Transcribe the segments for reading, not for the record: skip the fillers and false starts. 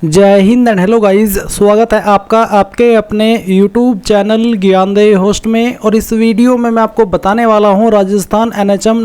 जय Hind and hello guys, स्वागत है आपका आपके अपने YouTube चैनल ज्ञानदेही होस्ट में। और इस वीडियो में मैं आपको बताने वाला हूं राजस्थान NHM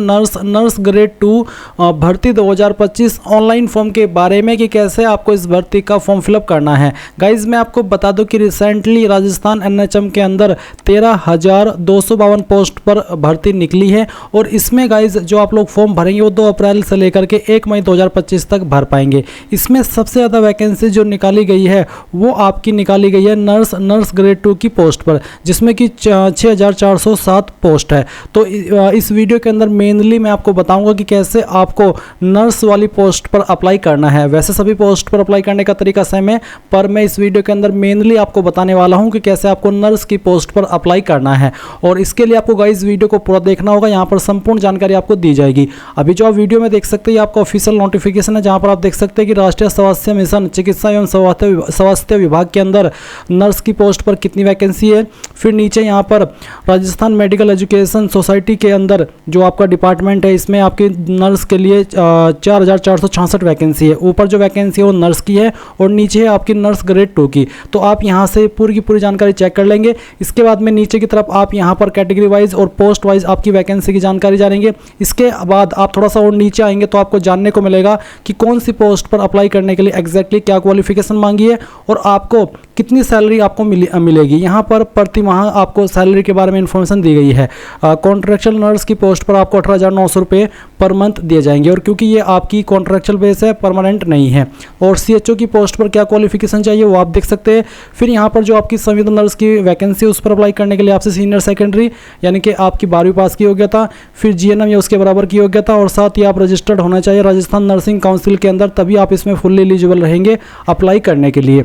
नर्स ग्रेड 2 भर्ती 2025 ऑनलाइन फॉर्म के बारे में कि कैसे आपको इस भर्ती का फॉर्म फिलअप करना है। गाइस मैं आपको बता दूं कि रिसेंटली राजस्थान NHM के अंदर 13,252 पोस्ट पर भर्ती निकली है और इसमें गाइस जो आप लोग फॉर्म भरेंगे वो 2 अप्रैल से लेकर के 1 मई 2025 तक भर पाएंगे। इसमें सबसे ज़्यादा वैकेंसी जो निकाली गई है वो आपकी निकाली गई है नर्स ग्रेड 2 की पोस्ट पर, जिसमें कि 6,407 पोस्ट है। तो इस वीडियो के अंदर मेनली मैं आपको बताऊंगा कि कैसे आपको नर्स वाली पोस्ट पर अप्लाई करना है। वैसे सभी पोस्ट पर अप्लाई करने का तरीका सेम है, पर मैं इस वीडियो के अंदर मेनली आपको बताने वाला हूं कि कैसे आपको नर्स की पोस्ट पर अप्लाई करना है। और इसके लिए आपको गाइस वीडियो को पूरा देखना होगा, यहाँ पर संपूर्ण जानकारी आपको दी जाएगी। अभी जो आप वीडियो में देख सकते हैं आपका ऑफिशियल नोटिफिकेशन है, जहाँ पर आप देख सकते हैं कि राष्ट्रीय स्वास्थ्य मिशन चिकित्सा एवं स्वास्थ्य विभाग के अंदर नर्स की पोस्ट पर कितनी वैकेंसी है। फिर नीचे यहाँ पर राजस्थान मेडिकल एजुकेशन सोसाइटी के अंदर जो आपका डिपार्टमेंट है, इसमें आपके नर्स के लिए 4,466 वैकेंसी है। ऊपर जो वैकेंसी है वो नर्स की है और नीचे है आपकी नर्स ग्रेड 2 की। तो आप यहाँ से पूरी की पूरी जानकारी चेक कर लेंगे। इसके बाद में नीचे की तरफ आप यहाँ पर कैटेगरी वाइज और पोस्ट वाइज आपकी वैकेंसी की जानकारी जानेंगे। इसके बाद आप थोड़ा सा और नीचे आएंगे तो आपको जानने को मिलेगा कि कौन सी पोस्ट पर अप्लाई करने के लिए एग्जैक्टली क्या क्वालिफिकेशन मांगी है और आपको कितनी सैलरी आपको मिलेगी। यहाँ पर प्रति माह आपको सैलरी के बारे में इंफॉर्मेशन दी गई है। कॉन्ट्रैक्चुअल नर्स की पोस्ट पर आपको 18,900 रुपये पर मंथ दिए जाएंगे, और क्योंकि ये आपकी कॉन्ट्रैक्चुअल बेस है, परमानेंट नहीं है। और CHO की पोस्ट पर क्या क्वालिफिकेशन चाहिए वो आप देख सकते हैं। फिर यहाँ पर जो आपकी संविदा नर्स की वैकेंसी उस पर अप्लाई करने के लिए आपसे सीनियर सेकेंडरी यानी कि आपकी 12वीं पास की योग्यता, फिर GNM या उसके बराबर की योग्यता, और साथ ही आप रजिस्टर्ड होना चाहिए राजस्थान नर्सिंग काउंसिल के अंदर, तभी आप इसमें फुल्ली एलिजिबल रहेंगे अप्लाई करने के लिए।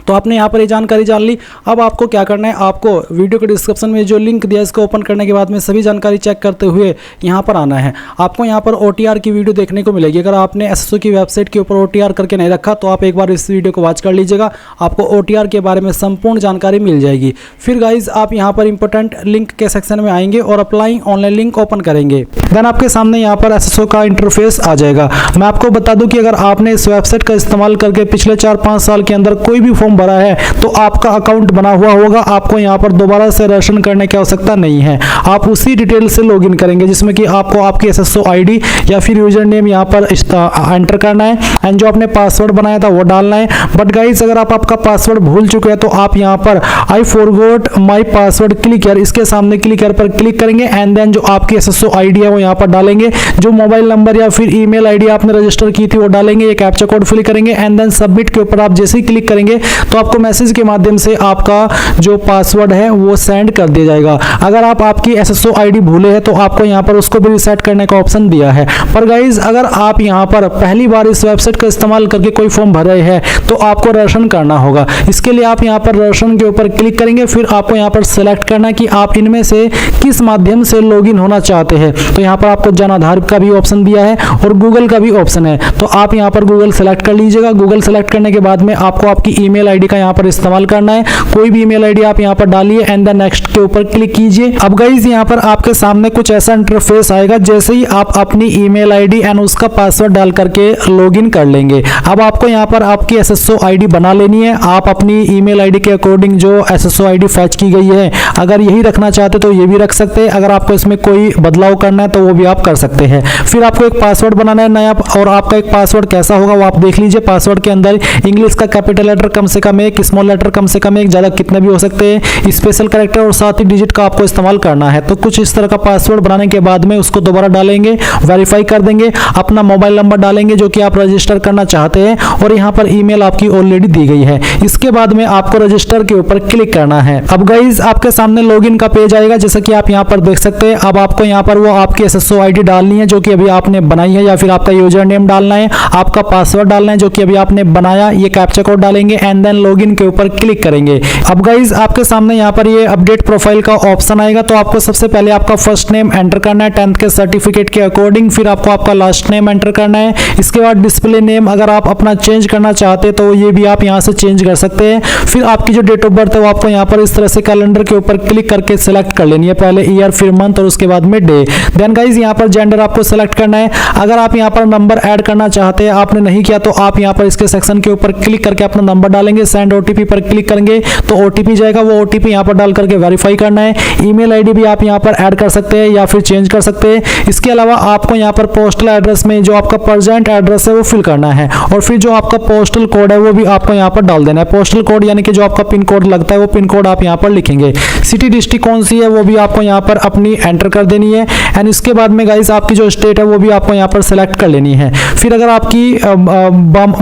तो आपने यहाँ पर ये जानकारी जान ली। अब आपको क्या करना है, आपको वीडियो के डिस्क्रिप्शन में जो लिंक दिया है इसको ओपन करने के बाद में सभी जानकारी चेक करते हुए यहाँ पर आना है। आपको यहाँ पर OTR की वीडियो देखने को मिलेगी। अगर आपने SSO की वेबसाइट के ऊपर OTR करके नहीं रखा तो आप एक बार इस वीडियो को वॉच कर लीजिएगा, आपको OTR के बारे में संपूर्ण जानकारी मिल जाएगी। फिर गाइज आप यहाँ पर इंपॉर्टेंट लिंक के सेक्शन में आएंगे और अप्लाइंग ऑनलाइन लिंक ओपन करेंगे। देन आपके सामने यहाँ पर SSO का इंटरफेस आ जाएगा। मैं आपको बता दूँ कि अगर आपने इस वेबसाइट का इस्तेमाल करके पिछले 4-5 साल के अंदर कोई भी फॉर्म भरा है तो आपका अकाउंट बना हुआ होगा। आपको यहाँ पर दोबारा से रजिस्ट्रेशन करने की आवश्यकता नहीं है। आप उसी डिटेल से लॉगिन करेंगे जिसमें कि आपको आपकी SSO ID या फिर यूजर नेम यहाँ पर एंटर करना है एंड जो आपने पासवर्ड बनाया था वो डालना है। बट गाइस अगर आप आपका पासवर्ड भूल चुके हैं तो आप यहाँ पर I forgot my password click here, इसके सामने क्लिक हियर पर क्लिक करेंगे एंड देन जो आपकी SSO ID है वो यहाँ पर डालेंगे। जो मोबाइल नंबर या फिर ईमेल ID आपने रजिस्टर की थी वो डालेंगे, एक कैप्चा कोड फिल करेंगे एंड देन सबमिट के ऊपर आप जैसे ही क्लिक करेंगे तो आपको मैसेज के माध्यम से आपका जो पासवर्ड है वो सेंड कर दिया जाएगा। अगर आप आपकी SSO ID भूले हैं तो आपको यहाँ पर उसको भी रिसेट करने का ऑप्शन दिया है। पर गाइज अगर आप यहाँ पर पहली बार इस वेबसाइट का इस्तेमाल करके कोई फॉर्म भर रहे हैं तो आपको रजिस्ट्रेशन करना होगा। इसके लिए आप यहाँ पर रजिस्ट्रेशन के ऊपर क्लिक करेंगे, फिर आपको यहाँ पर सेलेक्ट करना है कि आप इनमें से किस माध्यम से लॉगिन होना चाहते हैं। तो यहाँ पर आपको जन आधार का भी ऑप्शन दिया है और गूगल का भी ऑप्शन है, तो आप यहाँ पर गूगल सेलेक्ट कर लीजिएगा। गूगल सेलेक्ट करने के बाद में आपको आपकी ईमेल ID का यहाँ पर इस्तेमाल करना है। कोई भी ईमेल ID आप यहाँ पर डालिए एंड देन नेक्स्ट के ऊपर क्लिक कीजिए। अब गाइज यहाँ पर आपके सामने कुछ ऐसा इंटरफेस आएगा। जैसे ही आप अपनी ईमेल ID एंड उसका पासवर्ड डाल करके लॉगिन कर लेंगे, अब आपको यहाँ पर आपकी SSO ID बना लेनी है। आप अपनी ईमेल ID के अकॉर्डिंग जो SSO ID फैच की गई है अगर यही रखना चाहते तो ये भी रख सकते हैं। अगर आपको इसमें कोई बदलाव करना है तो वो भी आप कर सकते हैं। फिर आपको एक पासवर्ड बनाना है नया, और आपका एक पासवर्ड कैसा होगा वो आप देख लीजिए। पासवर्ड के अंदर इंग्लिश का कैपिटल लेटर कम से कम एक, स्मॉल लेटर कम से कम एक, ज़्यादा कितने भी हो सकते हैं, स्पेशल कैरेक्टर और साथ ही डिजिट का आपको इस्तेमाल करना है। तो कुछ इस तरह का पासवर्ड बनाने के बाद में उसको दोबारा डालेंगे, वेरीफाई कर देंगे, अपना मोबाइल नंबर डालेंगे जो कि आप रजिस्टर करना चाहते हैं और यहाँ पर ईमेल आपकी ऑलरेडी दी गई है। इसके बाद में आपको रजिस्टर के ऊपर क्लिक करना है। अब गाइज आपके सामने लॉगिन का पेज आएगा जैसा कि आप यहाँ पर देख सकते हैं। अब आपको यहाँ पर वो आपकी SSO ID डालनी है जो कि अभी आपने बनाई है, या फिर आपका यूजर नेम डालना है, आपका पासवर्ड डालना है जो कि अभी आपने बनाया, ये कैप्चा कोड डालेंगे एंड देन ऑनलाइन लॉगिन के ऊपर क्लिक करेंगे। अब गाइज आपके सामने यहाँ पर ये अपडेट प्रोफाइल का ऑप्शन आएगा। तो आपको सबसे पहले आपका फर्स्ट नेम एंटर करना है 10th के सर्टिफिकेट के अकॉर्डिंग, फिर आपको आपका लास्ट नेम एंटर करना है। इसके बाद डिस्प्ले नेम अगर आप अपना चेंज करना चाहते हैं तो ये भी आप यहाँ से चेंज कर सकते हैं। फिर आपकी जो डेट ऑफ बर्थ है वो आपको यहाँ पर इस तरह से कैलेंडर के ऊपर क्लिक करके सिलेक्ट कर लेनी है, पहले ईयर फिर मंथ और उसके बाद में डे। देन गाइज यहाँ पर जेंडर आपको सिलेक्ट करना है। अगर आप यहाँ पर नंबर ऐड करना चाहते हैं, आपने नहीं किया तो आप यहाँ पर इसके सेक्शन के ऊपर क्लिक करके अपना नंबर डालेंगे, सेंड ओटीपी पर क्लिक करेंगे तो ओटीपी जाएगा, वो ओटीपी यहाँ पर डाल करके वेरीफाई करना है। ईमेल आईडी भी आप यहाँ पर ऐड कर सकते हैं या फिर चेंज कर सकते हैं। इसके अलावा आपको यहाँ पर पोस्टल एड्रेस में जो आपका प्रेजेंट एड्रेस है वो फिल करना है और फिर जो आपका पोस्टल कोड है वो भी आपको यहाँ पर डाल देना है। पोस्टल कोड यानी कि जो आपका पिन कोड लगता है वो पिन कोड आप यहाँ पर लिखेंगे। सिटी डिस्ट्रिक्ट कौन सी है वो भी आपको यहाँ पर अपनी एंटर कर देनी है। एंड इसके बाद में गाइस आपकी जो स्टेट है वो भी आपको यहाँ पर सेलेक्ट कर लेनी है। फिर अगर आपकी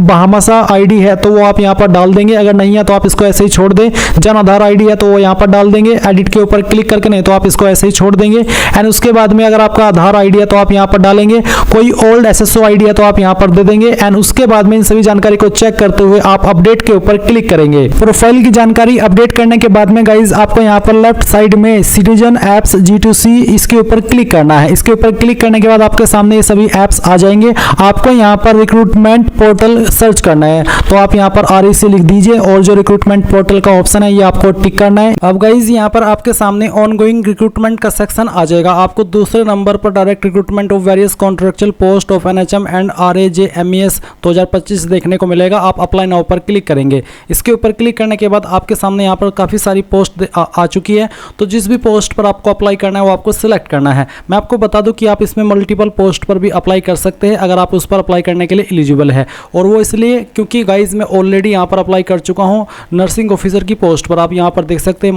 बहामासा आईडी है तो वो आप यहाँ पर डाल देंगे, अगर नहीं है तो आप इसको ऐसे ही छोड़ दें। जन आधार आईडी है तो वो यहाँ पर डाल देंगे, एडिट के ऊपर क्लिक करके, नहीं तो आप इसको ऐसे ही छोड़ देंगे। एंड उसके बाद में अगर आपका आधार आईडी है तो आप यहाँ पर डालेंगे, कोई ओल्ड एसएसओ आईडी है तो आप यहाँ पर दे देंगे। एंड उसके बाद में इन सभी जानकारी को चेक करते हुए आप अपडेट के ऊपर क्लिक करेंगे। प्रोफाइल की जानकारी अपडेट करने के बाद में गाइज आपको यहाँ पर लेफ्ट साइड में सिटीजन एप्स G2C इसके ऊपर क्लिक करना है। इसके ऊपर क्लिक करने के बाद आपके सामने ये सभी एप्स आ जाएंगे। आपको यहाँ पर रिक्रूटमेंट पोर्टल सर्च करना है तो आप यहाँ पर REC लिख दीजिए और जो रिक्रूटमेंट पोर्टल का ऑप्शन है ये आपको टिक करना है। अब गाइज यहाँ पर आपके सामने ऑनगोइंग रिक्रूटमेंट का सेक्शन आ जाएगा। आपको दूसरे नंबर पर direct recruitment of various contractual post of NHM and RAJMES 2025 देखने को मिलेगा। आप अप्लाई नाउ पर क्लिक करेंगे। इसके ऊपर क्लिक करने के बाद आपके सामने यहाँ पर काफ़ी सारी पोस्ट आ चुकी है। तो जिस भी पोस्ट पर आपको अप्लाई करना है वो आपको सिलेक्ट करना है। मैं आपको बता दूं कि आप इसमें मल्टीपल पोस्ट पर भी अप्लाई कर सकते हैं अगर आप उस पर अप्लाई करने के लिए एलिजिबल है। और वो इसलिए क्योंकि गाइज मैं ऑलरेडी यहाँ पर अप्लाई कर चुका हूँ नर्सिंग ऑफिसर की पोस्ट पर। आप यहाँ पर देख सकते हैं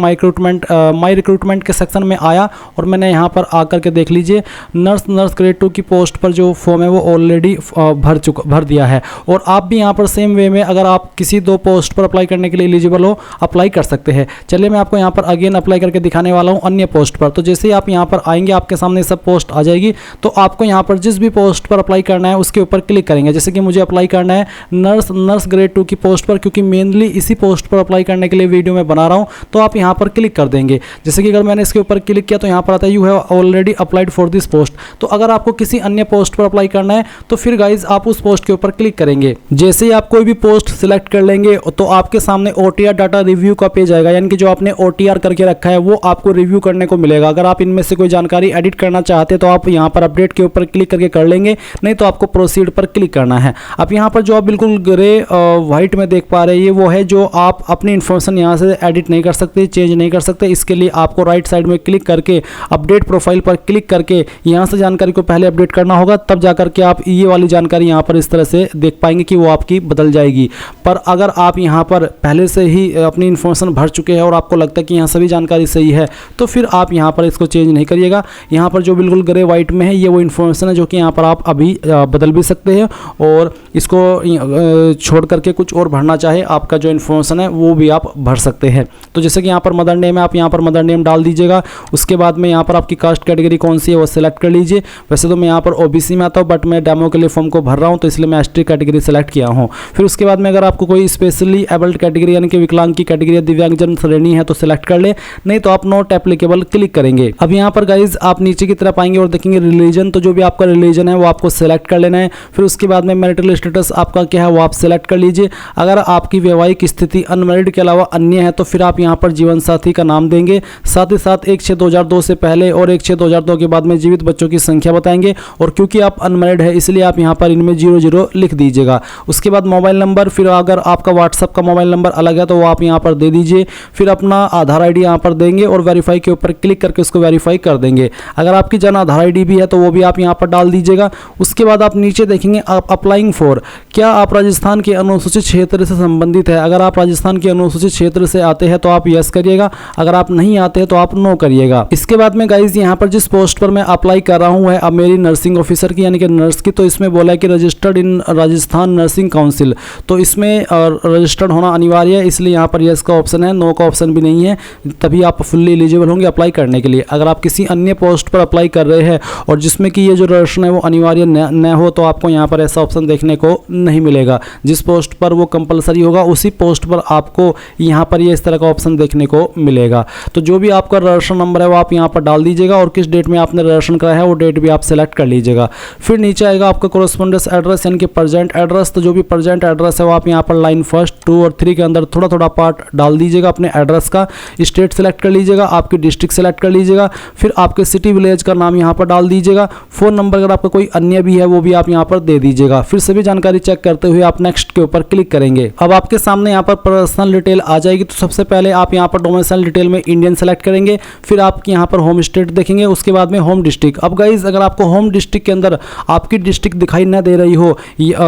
माई रिक्रूटमेंट के सेक्शन में आया और मैंने यहाँ पर आकर के देख लीजिए नर्स ग्रेड 2 की पोस्ट पर जो फॉर्म है वो ऑलरेडी भर दिया है। और आप भी यहाँ पर सेम वे में अगर आप किसी 2 पोस्ट पर अप्लाई करने के लिए एलिजिबल हो अप्लाई कर सकते हैं। चलिए मैं आपको यहाँ पर अगेन अप्लाई करके दिखाने वाला हूँ अन्य पोस्ट पर। तो जैसे ही आप यहाँ पर आएंगे आपके सामने सब पोस्ट आ जाएगी। तो आपको यहाँ पर जिस भी पोस्ट पर अप्लाई करना है उसके ऊपर क्लिक करेंगे। जैसे कि मुझे अप्लाई करना है नर्स ग्रेड 2 की पोस्ट पर, क्योंकि मेनली इसी पोस्ट पर अप्लाई करने के लिए वीडियो में बना रहा हूँ। तो आप यहाँ पर क्लिक कर देंगे। जैसे कि अगर मैंने इसके ऊपर क्लिक किया तो यहाँ पर आता है you have already applied for this post. तो अगर आपको किसी अन्य पोस्ट पर अप्लाई करना है तो फिर गाइज आप उस पोस्ट के ऊपर क्लिक करेंगे। जैसे ही आप कोई भी पोस्ट सिलेक्ट कर लेंगे तो आपके सामने OTR डाटा रिव्यू का पेज आएगा, यानी कि जो आपने OTR करके रखा है वो आपको रिव्यू करने को मिलेगा। अगर आप इनमें से कोई जानकारी एडिट करना चाहते हैं तो आप यहाँ पर अपडेट के ऊपर क्लिक करके कर लेंगे, नहीं तो आपको प्रोसीड पर क्लिक करना है। अब यहाँ पर जो आप बिल्कुल ग्रे व्हाइट में देख पा रहे हैं ये वो है जो आप अपनी इन्फॉर्मेशन यहाँ से एडिट नहीं कर सकते, चेंज नहीं कर सकते। इसके लिए आपको राइट साइड में क्लिक करके अपडेट प्रोफाइल पर क्लिक करके यहाँ से जानकारी को पहले अपडेट करना होगा, तब जाकर के आप ये वाली जानकारी यहाँ पर इस तरह से देख पाएंगे कि वो आपकी बदल जाएगी। पर अगर आप यहाँ पर पहले से ही अपनी इन्फॉर्मेशन भर चुके हैं और आपको लगता है कि यहाँ सभी जानकारी सही है तो फिर आप यहाँ पर इसको चेंज नहीं करिएगा। यहाँ पर जो बिल्कुल ग्रे वाइट में है ये वो इन्फॉर्मेशन है जो कि यहाँ पर आप अभी बदल भी सकते हैं और इसको छोड़ करके कुछ और भरना चाहे आपका जो इन्फॉर्मेशन है वो भी आप भर सकते हैं। तो जैसे कि यहाँ पर मदर नेम है, आप यहाँ पर मदर नेम डाल दीजिएगा। उसके बाद में यहाँ पर आपकी कास्ट कैटेगरी कौन सी है वो सिलेक्ट कर लीजिए। वैसे तो मैं यहाँ पर OBC में आता हूँ बट मैं डेमो के लिए फॉर्म को भर रहा हूँ तो इसलिए मैं ST कैटेगरी सेलेक्ट किया हूँ। फिर उसके बाद में अगर आपको कोई स्पेशली एबल्ड कैटेगरी यानी कि विकलांग की कैटेगरी या दिव्यांगजन श्रेणी है तो सिलेक्ट कर ले, नहीं तो आप नॉट एप्लीकेबल क्लिक करेंगे। अब यहाँ पर गाइज आप नीचे की तरफ आएंगे और देखेंगे रिलीजन, तो जो भी आपका रिलीजन है वो आपको सिलेक्ट कर लेना है। फिर उसके बाद में मैरिटल स्टेटस आपका क्या है वो आप सिलेक्ट कर लीजिए। अगर आपकी वैवाहिक स्थिति अनमैरिड के अलावा अन्य है तो फिर आप यहाँ पर जीवन साथी का नाम देंगे। साथ ही साथ 1/6/2002 से पहले और 1/6/2002 के बाद में जीवित बच्चों की संख्या बताएंगे। और क्योंकि आप अनमैरिड है इसलिए आप यहाँ पर इनमें 00 लिख दीजिएगा। उसके बाद मोबाइल नंबर, फिर अगर आपका व्हाट्सअप का मोबाइल नंबर अलग है तो वो आप यहाँ पर दे दीजिए। फिर अपना आधार ID यहाँ पर देंगे और वेरीफाई के ऊपर क्लिक करके उसको वेरीफाई कर देंगे। अगर आपकी जन आधार ID भी है तो वो भी आप यहाँ पर डाल दीजिएगा। उसके बाद आप नीचे देखेंगे आप अप्लाइंग फॉर, क्या आप राजस्थान के अनुसूचित क्षेत्र से संबंधित है। अगर आप राजस्थान के अनुसूचित क्षेत्र से आते हैं तो आप यस करिएगा, अगर आप नहीं आते हैं तो आप नो करिएगा। इसके बाद में गाइज यहाँ पर जिस पोस्ट पर मैं अप्लाई कर रहा हूँ है अब मेरी नर्सिंग ऑफिसर की यानी कि नर्स की, तो इसमें बोला है कि registered in Rajasthan nursing council, तो इसमें रजिस्टर्ड होना अनिवार्य है, इसलिए यहाँ पर यस का ऑप्शन है, नो का ऑप्शन भी नहीं है, तभी आप फुल्ली एलिजिबल होंगे अप्लाई करने के लिए। अगर आप किसी अन्य पोस्ट पर अप्लाई कर रहे हैं और जिसमें कि ये जो रजिस्ट्रेशन है वो अनिवार्य न हो तो आपको यहाँ पर ऐसा ऑप्शन देखने को नहीं मिलेगा। जिस पोस्ट पर वो कंपलसरी होगा होगा उसी पोस्ट पर आपको यहाँ पर ये इस तरह का ऑप्शन देखने को मिलेगा। तो जो भी आपका रजिस्ट्रेशन नंबर है वो आप यहाँ पर डाल दीजिएगा और किस डेट में आपने रजिस्ट्रेशन कराया है वो डेट भी आप सेलेक्ट कर लीजिएगा। फिर नीचे आएगा आपका कोरेस्पोंडेंस एड्रेस यानी कि प्रेजेंट एड्रेस। तो जो भी प्रेजेंट एड्रेस है वो आप यहाँ पर लाइन 1, 2 और 3 के अंदर थोड़ा थोड़ा पार्ट डाल दीजिएगा अपने एड्रेस का। स्टेट सेलेक्ट कर लीजिएगा, आपकी डिस्ट्रिक्ट सेलेक्ट कर लीजिएगा, फिर आपके सिटी विलेज का नाम यहाँ पर डाल दीजिएगा। फ़ोन नंबर अगर आपका कोई अन्य भी है वो भी आप यहाँ पर दे दीजिएगा। फिर सभी जानकारी चेक करते हुए आप नेक्स्ट के ऊपर क्लिक करेंगे। अब आपके सामने यहाँ पर पर्सनल डिटेल आ जाएगी। तो सबसे पहले आप यहाँ पर डोमिसाइल डिटेल में इंडियन सेलेक्ट करेंगे, फिर आप यहाँ पर होम स्टेट देखेंगे, उसके बाद में होम डिस्ट्रिक्ट। अब गाइज अगर आपको होम डिस्ट्रिक्ट के अंदर आपकी डिस्ट्रिक्ट दिखाई न दे रही हो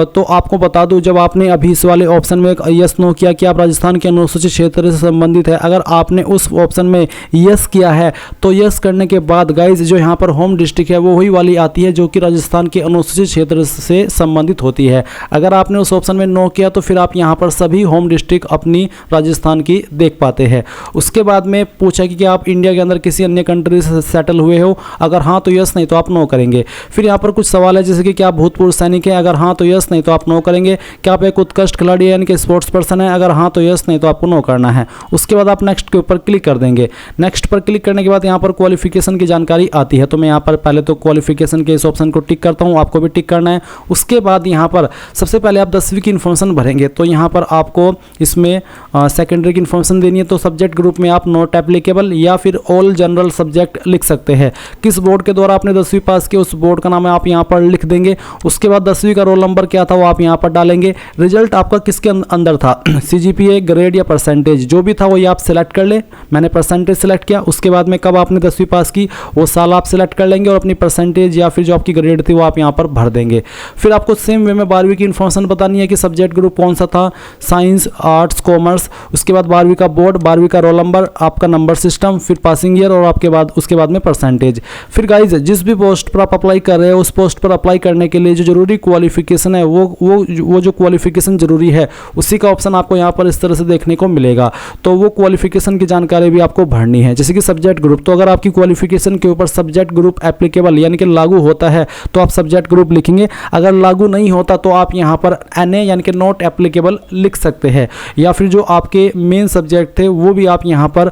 तो आपको बता दूं, जब आपने अभी इस वाले ऑप्शन में यस नो किया कि आप राजस्थान के अनुसूचित क्षेत्र से संबंधित है, अगर आपने उस ऑप्शन में यस किया है तो यस करने के बाद गाइज जो यहाँ पर होम डिस्ट्रिक्ट है वो वही वाली आती है जो कि राजस्थान के अनुसूचित क्षेत्र से संबंधित होती है। अगर आपने उस ऑप्शन में नो किया तो फिर आप यहाँ पर सभी होम डिस्ट्रिक्ट अपनी राजस्थान की देख पाते हैं। उसके बाद में पूछा कि आप इंडिया के अंदर किसी अन्य कंट्री से सेटल हुए हो, अगर हाँ तो यस, नहीं तो आप नो करेंगे। फिर यहाँ पर कुछ सवाल है जैसे कि क्या आप भूतपूर्व सैनिक है, अगर हाँ तो यस, नहीं तो आप नो करेंगे। क्या आप एक उत्कृष्ट खिलाड़ी यानी कि स्पोर्ट्स पर्सन है, अगर हाँ तो यस, नहीं तो आपको नो करना है। उसके बाद आप नेक्स्ट के ऊपर क्लिक कर देंगे। नेक्स्ट पर क्लिक करने के बाद यहाँ पर क्वालिफिकेशन की जानकारी आती है। तो मैं यहाँ पर पहले तो क्वालिफिकेशन के इस ऑप्शन को टिक करता हूँ, आपको भी टिक करना है। उसके बाद यहाँ पर सबसे पहले आप 10वीं की इन्फॉर्मेशन भरेंगे। तो यहाँ पर आपको इसमें सेकेंडरी की इन्फॉर्मेशन देनी है। तो सब्जेक्ट ग्रुप में आप नॉट एप्लीकेबल या फिर ऑल जनरल सब्जेक्ट लिख सकते हैं। किस बोर्ड के द्वारा आपने 10वीं पास किया उस बोर्ड का नाम है आप यहाँ पर लिख देंगे। उसके बाद 10वीं का रोल नंबर क्या था वो आप यहाँ पर डालेंगे। रिजल्ट आपका किसके अंदर था, CGPA, ग्रेड या परसेंटेज, जो भी था वो ये आप सेलेक्ट कर ले। मैंने परसेंटेज सेलेक्ट किया। उसके बाद में कब आपने 10वीं पास की वो साल आप सेलेक्ट कर लेंगे और अपनी परसेंटेज या फिर जो आपकी ग्रेड थी वो आप यहाँ पर भर देंगे। फिर आपको सेम वे में 12वीं की इन्फॉर्मेशन बतानी है कि सब्जेक्ट ग्रुप कौन सा था, साइंस, आर्ट्स, कॉमर्स। उसके बाद 12वीं का बोर्ड, 12वीं का रोल नंबर, आपका नंबर सिस्टम, फिर पासिंग ईयर और आपके बाद उसके बाद में परसेंटेज। फिर गाइज जिस भी पोस्ट पर आप अप्लाई कर रहे हो उस पोस्ट पर अप्लाई करने के लिए जो जरूरी क्वालिफिकेशन है वो जो क्वालिफिकेशन जरूरी है उसी का ऑप्शन आपको यहाँ पर इस तरह से देखने को मिलेगा। तो वो क्वालिफिकेशन की जानकारी भी आपको भरनी है। जैसे कि सब्जेक्ट ग्रुप, तो अगर आपकी क्वालिफिकेशन के ऊपर सब्जेक्ट ग्रुप एप्लीकेबल यानी कि लागू होता है तो आप सब्जेक्ट ग्रुप लिखेंगे। अगर लागू नहीं होता तो आप यहाँ पर NA यानी कि नॉट एप्लीकेबल लिख सकते हैं। या फिर जो आपके मेन सब्जेक्ट थे वो भी आप यहाँ पर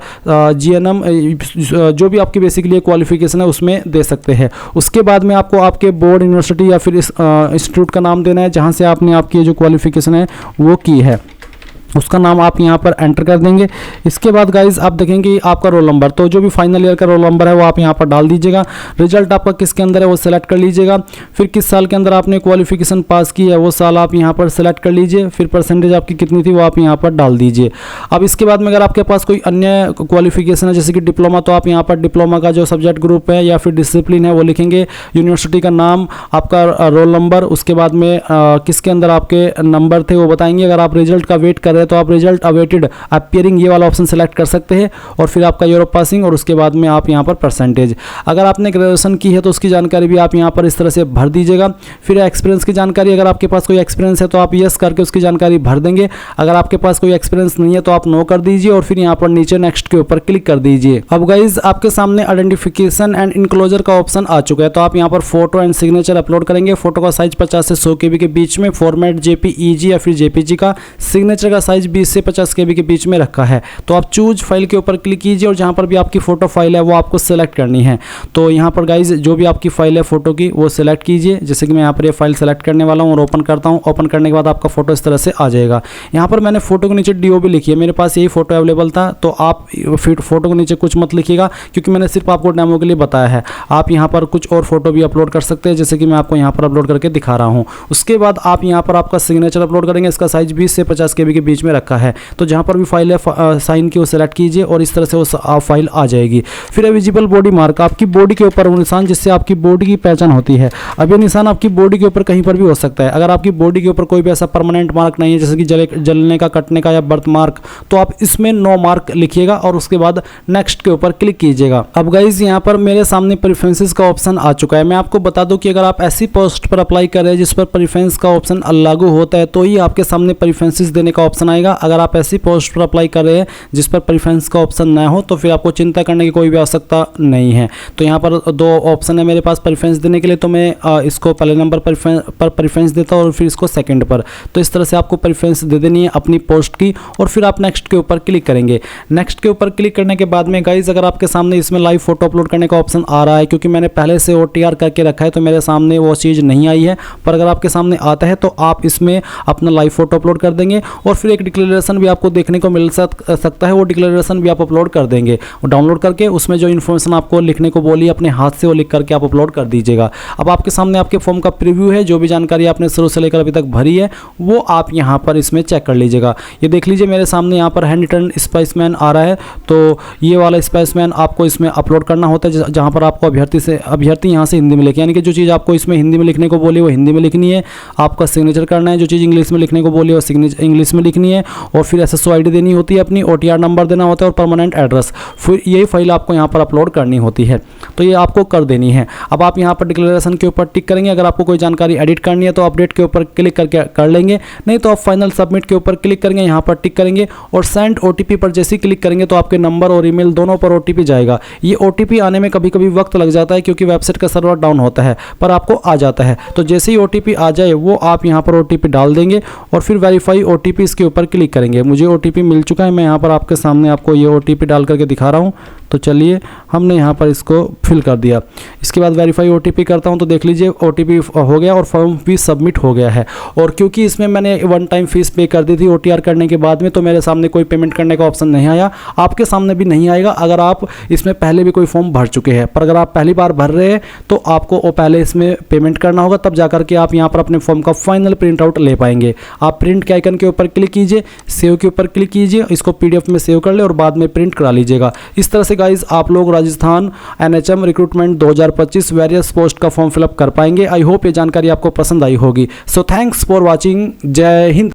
GNM जो भी आपकी बेसिकली क्वालिफिकेशन है उसमें दे सकते हैं। उसके बाद में आपको आपके बोर्ड, यूनिवर्सिटी या फिर इस इंस्टीट्यूट का नाम देना है जहाँ से आपने आपकी जो क्वालिफिकेशन है वो की है, उसका नाम आप यहाँ पर एंटर कर देंगे। इसके बाद गाइज आप देखेंगे आपका रोल नंबर, तो जो भी फाइनल ईयर का रोल नंबर है वो आप यहाँ पर डाल दीजिएगा। रिजल्ट आपका किसके अंदर है वो सेलेक्ट कर लीजिएगा। फिर किस साल के अंदर आपने क्वालिफिकेशन पास की है वो साल आप यहाँ पर सेलेक्ट कर लीजिए। फिर परसेंटेज आपकी कितनी थी वो आप यहाँ पर डाल दीजिए। अब इसके बाद में अगर आपके पास कोई अन्य क्वालिफिकेशन है जैसे कि डिप्लोमा, तो आप यहाँ पर डिप्लोमा का जो सब्जेक्ट ग्रुप है या फिर डिसिप्लिन है वो लिखेंगे। यूनिवर्सिटी का नाम, आपका रोल नंबर, उसके बाद में किसके अंदर आपके नंबर थे वो बताएंगे। अगर आप रिजल्ट का वेट कर रहे हैं तो आप रिजल्ट अवेटेड अपीयरिंग ये वाला ऑप्शन सेलेक्ट कर सकते हैं। और फिर आपका ईयर ऑफ पासिंग और उसके बाद में आप यहाँ पर परसेंटेज। अगर आपने ग्रेजुएशन की है तो उसकी जानकारी भी आप यहाँ पर इस तरह से भर दीजिएगा। फिर एक्सपीरियंस की जानकारी, अगर आपके पास कोई एक्सपीरियंस है तो आप यस करके उसकी जानकारी भर देंगे। अगर आपके पास कोई एक्सपीरियंस नहीं है तो आप नो कर दीजिए और फिर यहाँ पर नीचे नेक्स्ट के ऊपर क्लिक कर दीजिए। अब गाइज आपके सामने आइडेंटिफिकेशन एंड इनक्लोजर का ऑप्शन आ चुका है। तो आप यहाँ पर फोटो एंड सिग्नेचर अपलोड करेंगे। फोटो का साइज 50 से 100 KB के बीच में, फॉर्मेट JPEG या फिर JPG का। सिग्नेचर का साइज 20 से 50 KB के बीच में रखा है। तो आप चूज फाइल के ऊपर क्लिक कीजिए और जहां पर भी आपकी फोटो फाइल है वो आपको सेलेक्ट करनी है। तो यहां पर गाइज जो भी आपकी फाइल है फोटो की वो सेलेक्ट कीजिए। जैसे कि मैं यहां पर ये फाइल सेलेक्ट करने वाला हूं और ओपन करता हूं। ओपन करने के बाद आपका फोटो इस तरह से आ जाएगा। यहां पर मैंने फोटो के नीचे DOB लिखी है, मेरे पास यही फोटो अवेलेबल था। तो आप फोटो के नीचे कुछ मत लिखिएगा क्योंकि मैंने सिर्फ आपको डेमो के लिए बताया है। आप यहाँ पर कुछ और फोटो भी अपलोड कर सकते हैं जैसे कि मैं आपको यहाँ पर अपलोड करके दिखा रहा हूँ। उसके बाद आप यहाँ पर आपका सिग्नेचर अपलोड करेंगे। इसका साइज 20 से 50 KB के बीच में रखा है। तो जहाँ पर भी फाइल है साइन की वो सेलेक्ट कीजिए और इस तरह से वो फाइल आ जाएगी। फिर विजिबल बॉडी मार्क, आपकी बॉडी के ऊपर वो निशान जिससे आपकी बॉडी की पहचान होती है। अब ये निशान आपकी बॉडी के ऊपर कहीं पर भी हो सकता है। अगर आपकी बॉडी के ऊपर कोई भी ऐसा परमानेंट मार्क नहीं है जैसे कि जलने का, कटने का या बर्थ मार्क, तो आप इसमें नो मार्क लिखिएगा और उसके बाद नेक्स्ट के ऊपर क्लिक कीजिएगा। अब गाइज यहाँ पर मेरे सामने प्रेफरेंसेस का ऑप्शन आ चुका है। मैं आपको बता दूं कि अगर आप ऐसी पोस्ट पर अप्लाई कर रहे हैं जिस पर प्रेफरेंस का ऑप्शन लागू होता है तो ही आपके सामने प्रेफरेंसेस देने का ऑप्शन आएगा। अगर आप ऐसी पोस्ट पर अप्लाई कर रहे हैं जिस पर प्रेफरेंस का ऑप्शन ना हो तो फिर आपको चिंता करने की कोई भी आवश्यकता नहीं है। तो यहाँ पर दो ऑप्शन है मेरे पास प्रेफरेंस देने के लिए, तो मैं इसको पहले नंबर पर प्रेफरेंस देता हूँ और फिर इसको सेकंड पर। तो इस तरह से आपको प्रेफरेंस दे देनी है अपनी पोस्ट की और फिर आप नेक्स्ट के ऊपर क्लिक करेंगे। नेक्स्ट के ऊपर क्लिक करने के बाद में गाइज अगर आपके सामने इसमें लाइव फोटो अपलोड करने का ऑप्शन आ रहा है, क्योंकि मैंने पहले से OTR करके रखा है तो मेरे सामने वो चीज़ नहीं आई है, पर अगर आपके सामने आता है तो आप इसमें अपना लाइव फोटो अपलोड कर देंगे और फिर एक डिक्लेरेशन भी आपको देखने को मिल सकता है। वो डिक्लेरेशन भी आप अपलोड कर देंगे, डाउनलोड करके उसमें जो इन्फॉर्मेशन आपको लिखने को बोली अपने हाथ से वो लिख करके आप अपलोड कर दीजिएगा। अब आपके सामने आपके फॉर्म का प्रीव्यू है, जो भी जानकारी आपने शुरू से लेकर अभी तक भरी है वो आप यहाँ पर इसमें चेक कर लीजिएगा। ये देख लीजिए मेरे सामने यहाँ पर हैंड रिटन स्पेसिमेन आ रहा है, तो ये वाला स्पेसिमेन आपको इसमें अपलोड करना होता है, जहाँ पर आपको अभ्यर्थी यहाँ से हिंदी में लिखे, यानी कि जो चीज़ आपको इसमें हिंदी में लिखने को बोली वो हिंदी में लिखनी है। आपका सिग्नेचर करना है, जो चीज़ इंग्लिश में लिखने को बोली वो सिग्नेचर इंग्लिश में लिखनी है और फिर SSO ID देनी होती है अपनी, OTR नंबर देना होता है और परमानेंट एड्रेस, फिर यही फाइल आपको यहाँ पर अपलोड करनी होती है। तो ये आपको कर देनी है। अब आप यहाँ पर डिक्लेरेशन के ऊपर टिक करेंगे। अगर आपको कोई जानकारी एडिट करनी है तो अपडेट के ऊपर क्लिक करके कर लेंगे, नहीं तो आप फाइनल सबमिट के ऊपर क्लिक करेंगे, यहाँ पर टिक करेंगे और सेंड OTP पर जैसे ही क्लिक करेंगे तो आपके नंबर और ईमेल दोनों पर OTP जाएगा। ये OTP आने में कभी कभी वक्त लग जाता है क्योंकि वेबसाइट का सर्वर डाउन होता है, पर आपको आ जाता है। तो जैसे ही OTP आ जाए वो आप यहाँ पर OTP डाल देंगे और फिर वेरीफाई OTP इसके ऊपर क्लिक करेंगे। मुझे OTP मिल चुका है, मैं यहाँ पर आपके सामने आपको ये OTP डाल करके दिखा रहा हूँ। तो चलिए हमने यहाँ पर इसको फिल कर दिया। इसके बाद वेरीफाई OTP करता हूँ तो देख लीजिए OTP हो गया और फॉर्म भी सबमिट हो गया है। और क्योंकि इसमें मैंने वन टाइम फीस पे कर दी थी OTR करने के बाद में, तो मेरे सामने कोई पेमेंट करने का ऑप्शन नहीं आया। आपके सामने भी नहीं आएगा अगर आप इसमें पहले भी कोई फॉर्म भर चुके हैं, पर अगर आप पहली बार भर रहे हैं तो आपको पहले इसमें पेमेंट करना होगा, तब जाकर के आप यहाँ पर अपने फॉर्म का फाइनल प्रिंट आउट ले पाएंगे। आप प्रिंट के आइकन के ऊपर क्लिक कीजिए, सेव के ऊपर क्लिक कीजिए, इसको PDF में सेव कर ले और बाद में प्रिंट करा लीजिएगा। इस तरह से गाइज आप लोग Rajasthan NHM recruitment 2025 various post का फॉर्म फिलअप कर पाएंगे। आई होप ये जानकारी आपको पसंद आई होगी। So thanks for watching. जय हिंद।